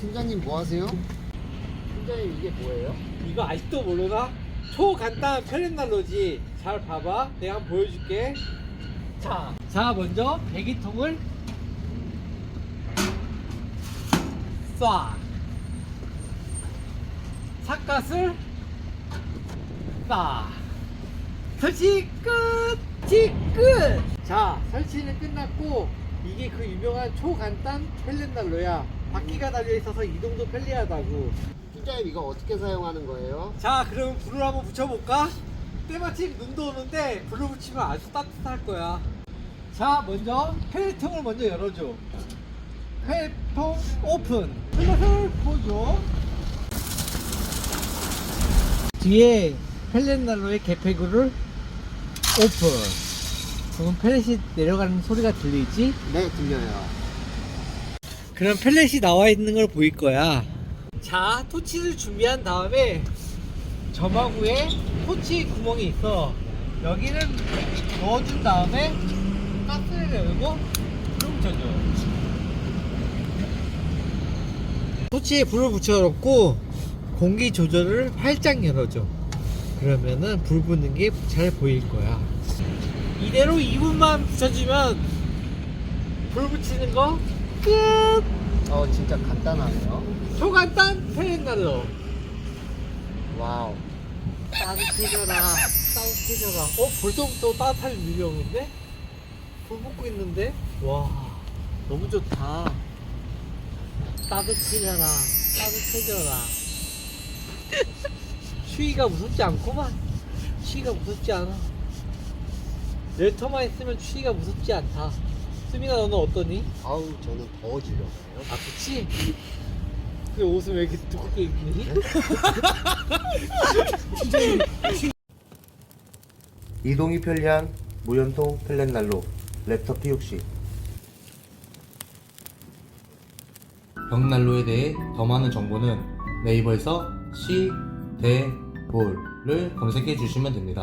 팀장님 뭐 하세요? 팀장님 이게 뭐예요? 이거 아직도 모르나? 초간단 페렌날로지. 잘 봐봐. 내가 한번 보여줄게. 자 먼저 배기통을 쏴. 삿갓을 쏴. 설치 끝! 자, 설치는 끝났고 이게 그 유명한 초간단 펠렛난로야. 바퀴가 달려있어서 이동도 편리하다고. 팀장님 이거 어떻게 사용하는 거예요? 자, 그럼 불을 한번 붙여볼까? 때마침 눈도 오는데 불을 붙이면 아주 따뜻할 거야. 자, 먼저 펠let통을 먼저 열어줘. 펠let통 오픈. 펠렛을 보여줘. 뒤에 펠렛난로의 개폐구를 오픈. 그럼 펠렛이 내려가는 소리가 들리지? 네, 들려요. 그럼 펠렛이 나와 있는 걸 보일 거야. 자, 토치를 준비한 다음에 점화구에 토치 구멍이 있어. 여기는 넣어준 다음에 가스를 열고 불을 붙여줘. 토치에 불을 붙여놓고 공기 조절을 활짝 열어줘. 그러면은 불 붙는 게 잘 보일 거야. 이대로 2분만 붙여주면 불 붙이는 거 끝! 진짜 간단하네요. 초간단 펠렛난로. 와우. 따뜻해져라. 벌써부터 따뜻한 물이 오는데? 불 붙고 있는데? 와, 너무 좋다. 따뜻해져라. 추위가 무섭지 않구만. 추위가 무섭지 않아. 열터만 있으면 추위가 무섭지 않다. 수민아, 너는 어떠니? 아우, 저는 더워지려고요. 아, 그치? 근데 옷은 왜 이렇게 두껍게 입니? 이동이 편리한 무연통 펠렛난로 랩터 P60. 벽난로에 대해 더 많은 정보는 네이버에서 시대볼을 검색해 주시면 됩니다.